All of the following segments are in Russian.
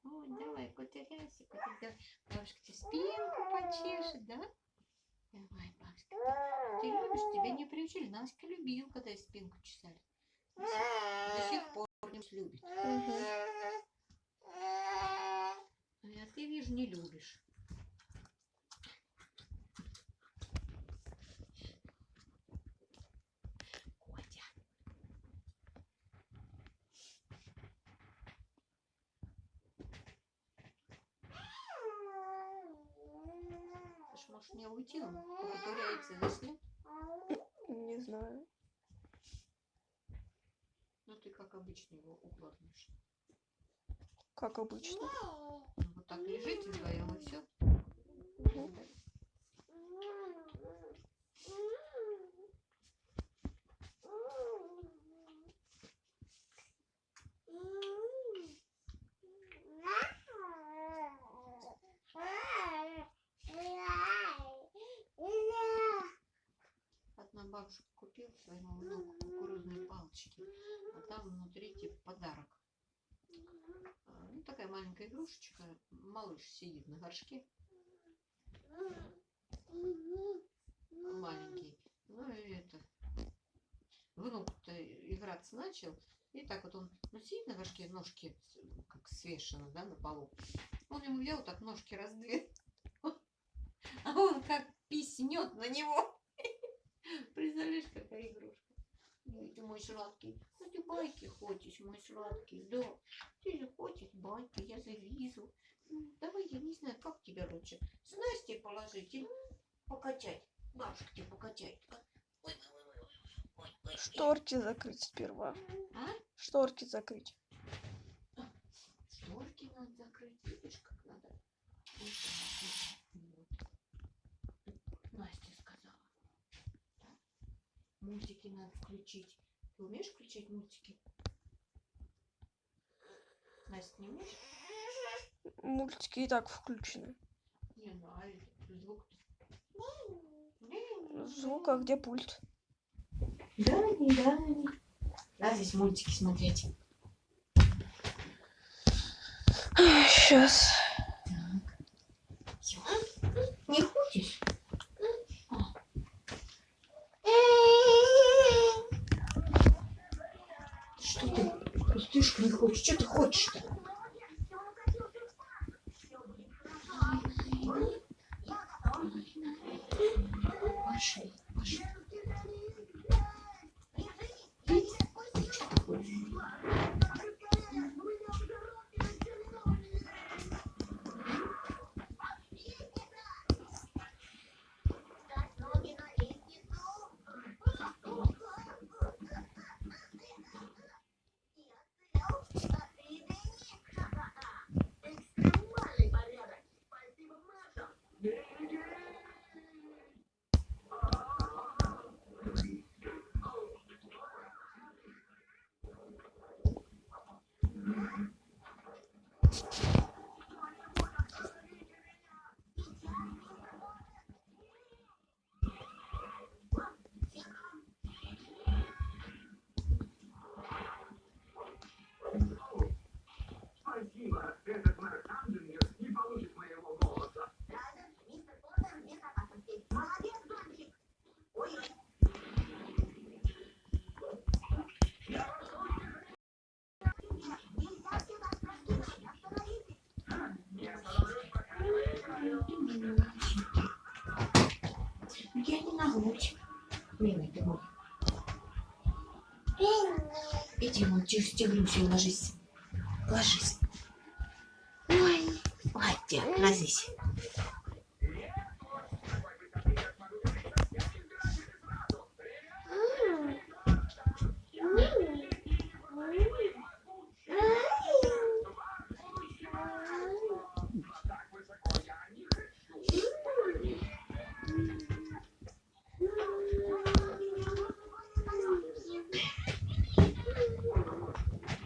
Ой, давай, кутеряйся, кутеряйся. Бабушка тебе спинку почешет, да? Давай, бабушка. Ты любишь? Тебя не приучили. Наська любил, когда ей спинку чесали. До сих пор не любит. А ты, вижу, не любишь. Котя. Может, мне уйти? Он покутуряется, заснет? Не знаю. Ну, ты как обычно его укладываешь. Как обычно. Ну, вот так лежите вдвоем и все. Одна бабушка купила своему внуку кукурузные палочки, а там внутри типа подарок. Ну, такая маленькая игрушечка. Малыш сидит на горшке. Маленький. Ну и это. Внук-то играться начал. И так вот он, ну, сидит на горшке, ножки как свешены, да, на полу. Он ему взял, так ножки раздвинул. А он как писнет на него. Представляешь, какая игрушка. Ты мой сладкий. Ну ты байки хочешь, мой сладкий. Да. Ты же хочешь байки, я завижу. Давай, я не знаю, как тебя лучше. С Настей положить или покачать? Бабушка тебя покачает. Ой, ой, ой. Шторки закрыть сперва. А? Шторки закрыть. Шторки надо закрыть. Видишь, как надо? Вот. Настя сказала. Мультики надо включить. Ты умеешь включить мультики? Настя, не умеешь? Мультики и так включены. Не знаю, звук-то. Звук, а где пульт? Да, не, да, не. Да, здесь мультики смотреть. Сейчас. Так. Всё. Не хочешь? Что ты? Пустышка не хочешь? Что ты хочешь-то? Пошли, пошли. Что ты хочешь? Этот мэр Андерс не получит моего голоса. Мистер Поттер безопасности. Молодец, Дончик. Ой. Нельзя всегда простить. Остановитесь. Не остановлюсь, пока не выиграю. Я не научу. Милый ты мой. Иди, мой, тигрюся, ложись. Ложись. Ой, Ватя, ложись.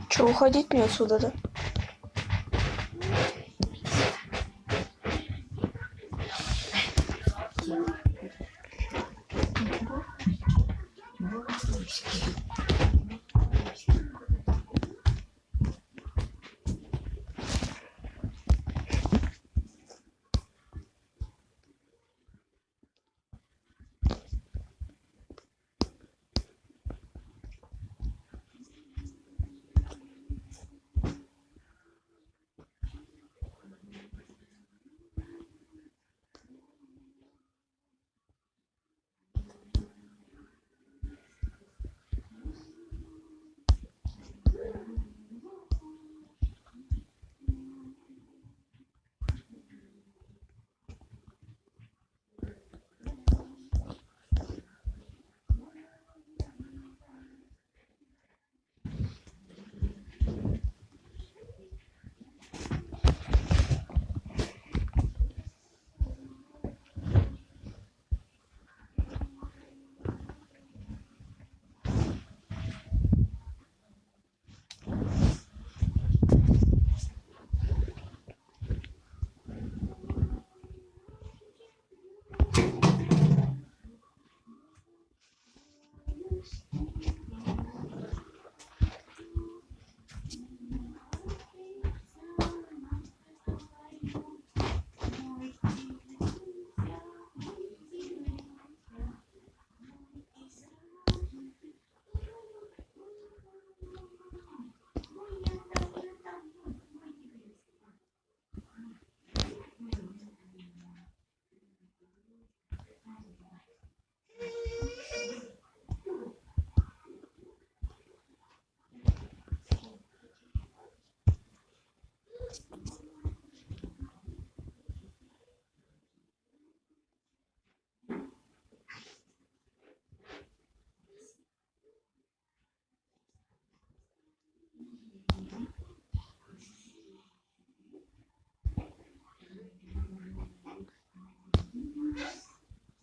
Че, уходить мне отсюда, да?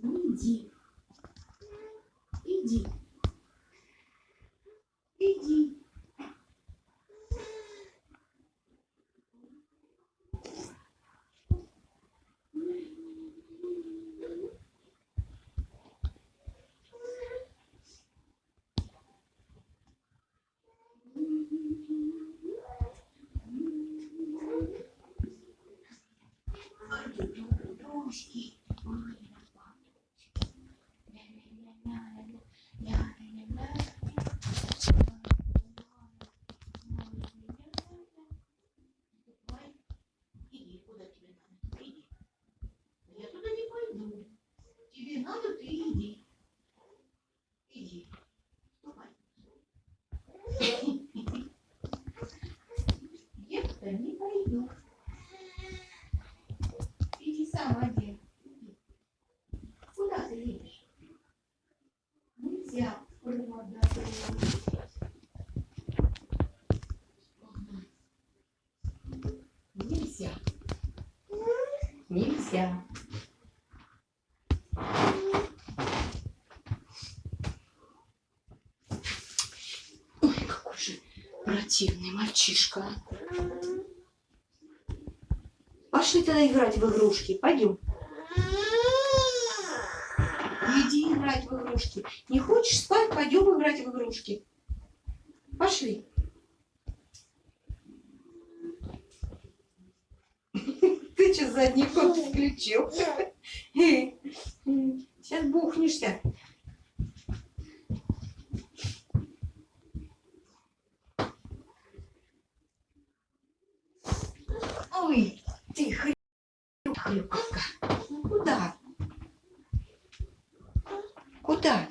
Ну иди. Иди. Иди. Дружки. Иди, куда тебе надо? Иди. Я туда не пойду. Тебе надо, ты иди. Иди. Ступай. Я туда не пойду. Иди сам один. Иди. Куда ты едешь? Нельзя. Нельзя. Нельзя. Ой, какой же противный мальчишка. Пошли тогда играть в игрушки. Пойдем. Иди играть в игрушки. Не хочешь спать? Пойдем играть в игрушки. Пошли. Ты что, задний ход включил? Сейчас бухнешься. Ой, ты хрюковка. Ну куда? Куда?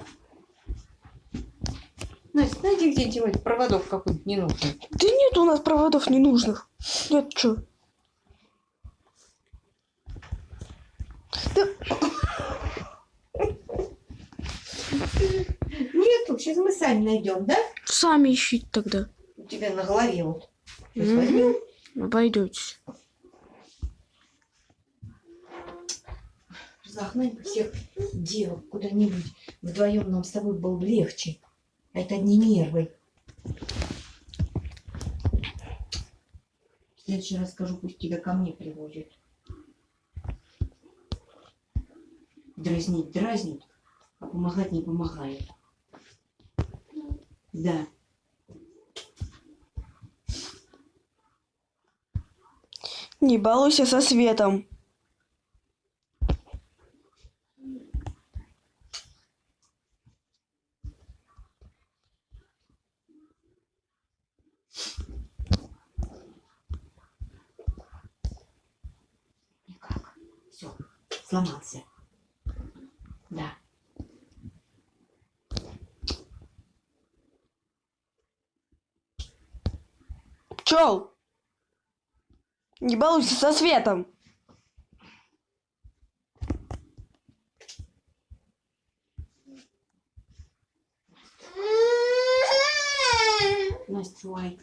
Настя, найди где-нибудь проводов какой-нибудь ненужный. Да нет у нас проводов ненужных. Нет, чё? Да... Нету, сейчас мы сами найдем, да? Сами ищите тогда. У тебя на голове вот. Сейчас возьмем. Обойдетесь. Загнать бы всех девок куда-нибудь. Вдвоем нам с тобой было бы легче. А это одни нервы. В следующий раз скажу, пусть тебя ко мне приводят. Дразнить дразнит, а помогать не помогает. Да. Не балуйся со светом. Никак. Все, сломался. Да. Пчел! Не балуйся со светом. Настя лает.